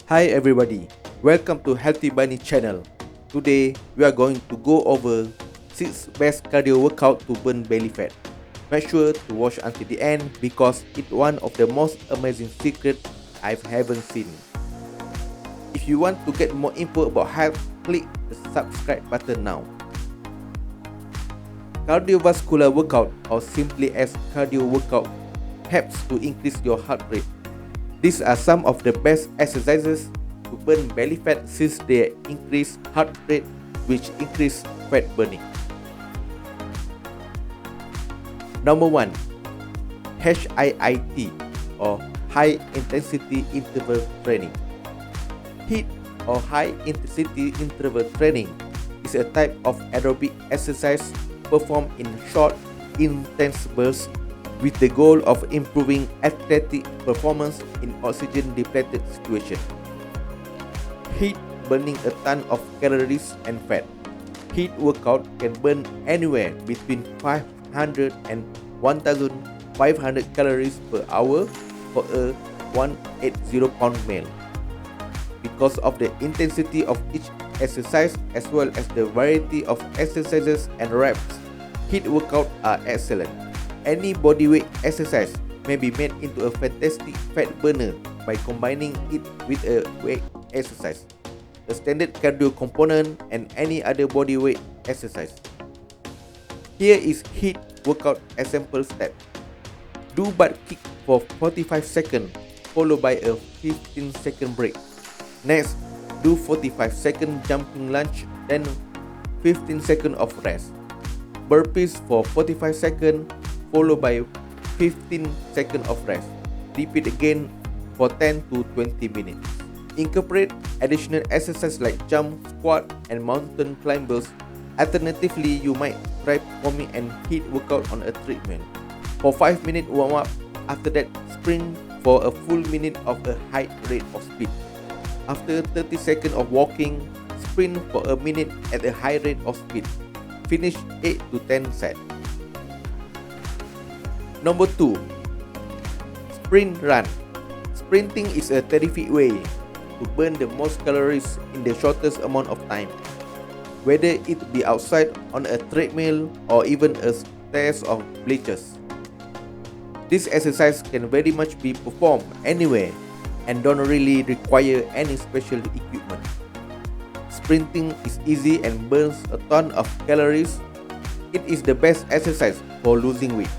Hi everybody, welcome to Healthy Bunny channel. Today we are going to go over 6 best cardio workout to burn belly fat. Make sure to watch until the end because it's one of the most amazing secrets I haven't seen. If you want to get more info about health, click the subscribe button now. Cardiovascular workout, or simply as cardio workout, helps to increase your heart rate. These are some of the best exercises to burn belly fat since they increase heart rate, which increase fat burning. Number 1. HIIT, or High Intensity Interval Training. HIIT, or High Intensity Interval Training, is a type of aerobic exercise performed in short, intense bursts with the goal of improving athletic performance in oxygen-depleted situations. HIIT burning a ton of calories and fat. HIIT workout can burn anywhere between 500 and 1,500 calories per hour for a 180-pound male. Because of the intensity of each exercise as well as the variety of exercises and reps, HIIT workouts are excellent. Any bodyweight exercise may be made into a fantastic fat burner by combining it with a weight exercise, a standard cardio component, and any other bodyweight exercise. Here is HIIT workout example step. Do butt kick for 45 seconds followed by a 15-second break. Next, do 45-second jumping lunge, then 15 seconds of rest. Burpees for 45 seconds followed by 15 seconds of rest. Repeat again for 10 to 20 minutes. Incorporate additional exercises like jump, squat, and mountain climbers. Alternatively, you might try performing an HIIT workout on a treadmill. For 5-minute warm-up, after that sprint for a full minute of a high rate of speed. After 30 seconds of walking, sprint for a minute at a high rate of speed. Finish 8 to 10 sets. Number 2. Sprint run. Sprinting is a terrific way to burn the most calories in the shortest amount of time. Whether it be outside on a treadmill or even a stairs of bleachers. This exercise can very much be performed anywhere and don't really require any special equipment. Sprinting is easy and burns a ton of calories. It is the best exercise for losing weight,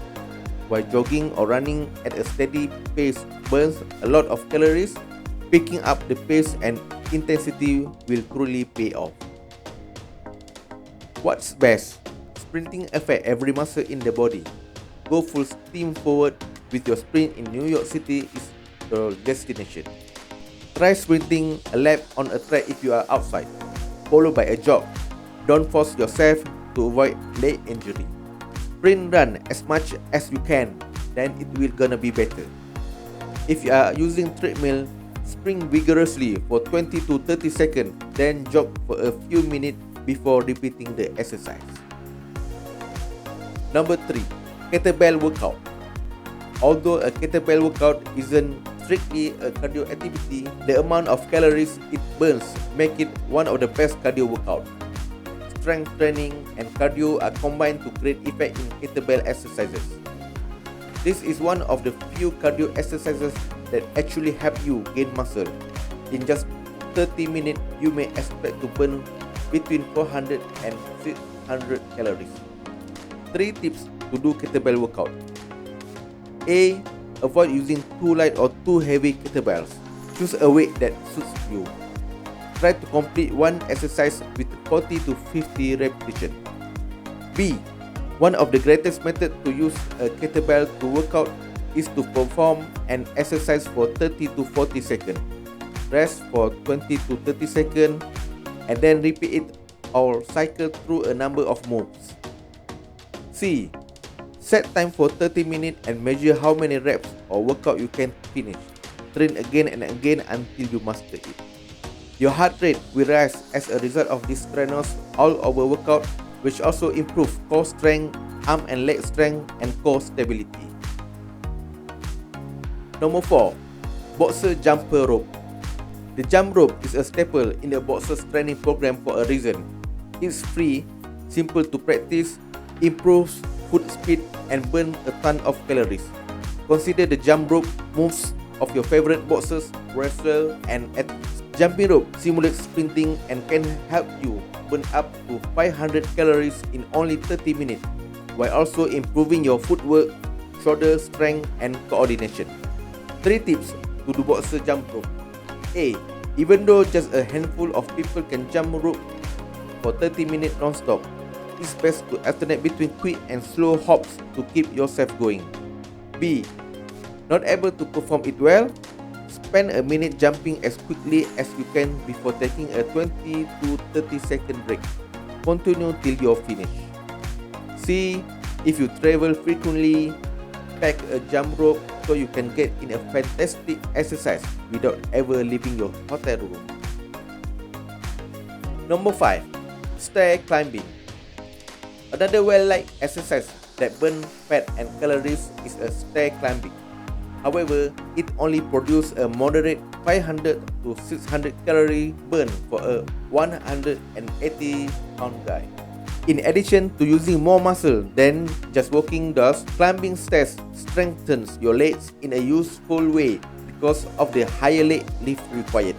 while jogging or running at a steady pace burns a lot of calories. Picking up the pace and intensity will truly pay off. What's best? Sprinting affects every muscle in the body. Go full steam forward with your sprint in New York City is your destination. Try sprinting a lap on a track if you are outside, followed by a jog. Don't force yourself to avoid leg injury. Sprint run as much as you can, then it will gonna be better. If you are using treadmill, sprint vigorously for 20 to 30 seconds, then jog for a few minutes before repeating the exercise. Number 3. Kettlebell Workout. Although a kettlebell workout isn't strictly a cardio activity, the amount of calories it burns make it one of the best cardio workouts. Strength training and cardio are combined to create effect in kettlebell exercises. This is one of the few cardio exercises that actually help you gain muscle. In just 30 minutes, you may expect to burn between 400 and 600 calories. 3 tips to do kettlebell workout. A. Avoid using too light or too heavy kettlebells. Choose a weight that suits you. Try to complete one exercise with 40 to 50 repetitions. B. One of the greatest methods to use a kettlebell to work out is to perform an exercise for 30 to 40 seconds. Rest for 20 to 30 seconds and then repeat it or cycle through a number of moves. C. Set time for 30 minutes and measure how many reps or workout you can finish. Train again and again until you master it. Your heart rate will rise as a result of this strenuous all-over workout, which also improves core strength, arm and leg strength, and core stability. Number 4. Boxer jumper rope. The jump rope is a staple in the boxer's training program for a reason. It's free, simple to practice, improves foot speed, and burns a ton of calories. Consider the jump rope moves of your favorite boxers, wrestlers, and athletes. Jumping rope simulates sprinting and can help you burn up to 500 calories in only 30 minutes, while also improving your footwork, shoulder strength, and coordination. 3 tips to do boxer jump rope. A. Even though just a handful of people can jump rope for 30 minutes non-stop, it's best to alternate between quick and slow hops to keep yourself going. B. Not able to perform it well? Spend a minute jumping as quickly as you can before taking a 20 to 30 second break. Continue till you're finished. C. If you travel frequently, pack a jump rope so you can get in a fantastic exercise without ever leaving your hotel room. Number 5. Stair climbing. Another well-liked exercise that burns fat and calories is a stair climbing. However, it only produces a moderate 500 to 600 calorie burn for a 180-pound guy. In addition to using more muscle than just walking, thus climbing stairs strengthens your legs in a useful way because of the higher leg lift required.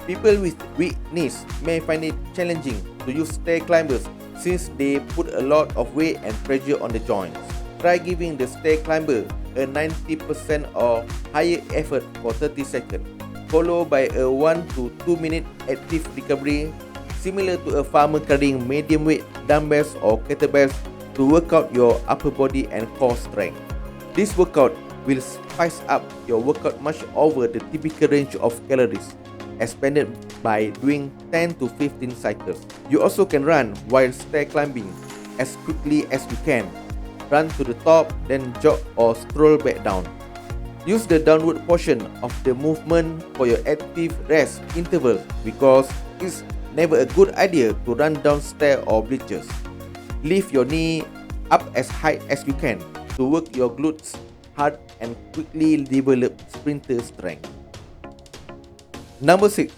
People with weak knees may find it challenging to use stair climbers since they put a lot of weight and pressure on the joints. Try giving the stair climber a 90% or higher effort for 30 seconds, followed by a 1 to 2 minute active recovery, similar to a farmer carrying medium weight dumbbells or kettlebells to work out your upper body and core strength. This workout will spice up your workout much over the typical range of calories expended by doing 10 to 15 cycles. You also can run while stair climbing as quickly as you can. Run to the top, then jog or stroll back down. Use the downward portion of the movement for your active rest interval because it's never a good idea to run downstairs or bleachers. Lift your knee up as high as you can to work your glutes hard and quickly develop sprinter strength. Number 6.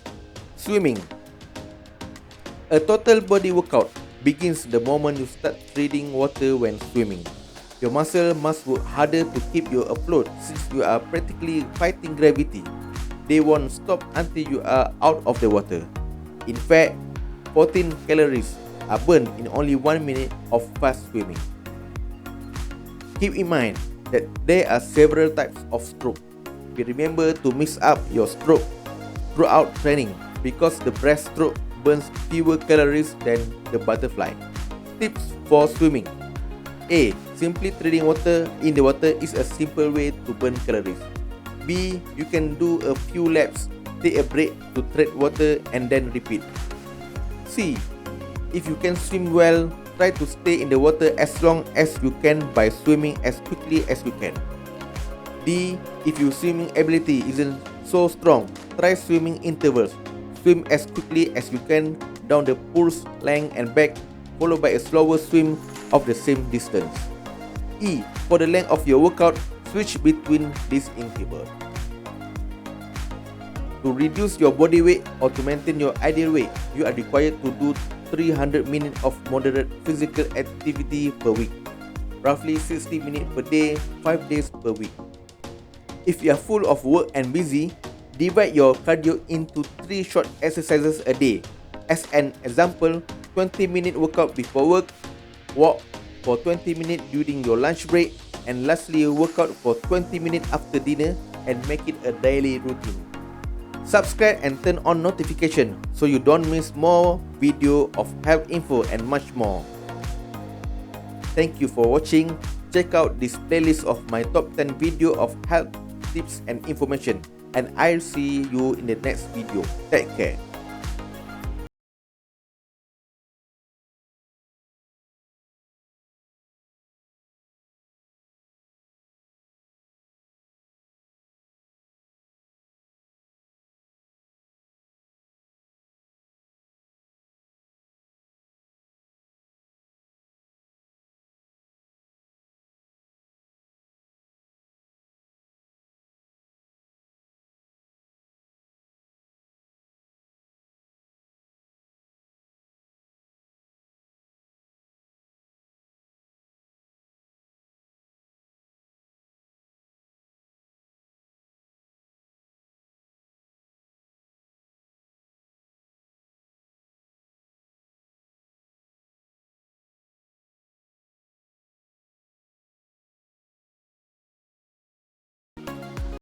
Swimming. A total body workout begins the moment you start treading water when swimming. Your muscle must work harder to keep you afloat since you are practically fighting gravity. They won't stop until you are out of the water. In fact, 14 calories are burned in only 1 minute of fast swimming. Keep in mind that there are several types of stroke. Remember to mix up your stroke throughout training because the breaststroke burns fewer calories than the butterfly. Tips for swimming. A. Simply treading water in the water is a simple way to burn calories. B. You can do a few laps, take a break to tread water and then repeat. C. If you can swim well, try to stay in the water as long as you can by swimming as quickly as you can. D. If your swimming ability isn't so strong, try swimming intervals. Swim as quickly as you can down the pool's length and back, followed by a slower swim of the same distance. E. For the length of your workout, switch between these intervals. To reduce your body weight or to maintain your ideal weight, you are required to do 300 minutes of moderate physical activity per week, roughly 60 minutes per day, 5 days per week. If you are full of work and busy, divide your cardio into 3 short exercises a day. As an example, 20-minute workout before work, walk for 20 minutes during your lunch break, and lastly, workout for 20 minutes after dinner and make it a daily routine. Subscribe and turn on notification so you don't miss more video of health info and much more. Thank you for watching. Check out this playlist of my top 10 video of health tips and information, and I'll see you in the next video. Take care.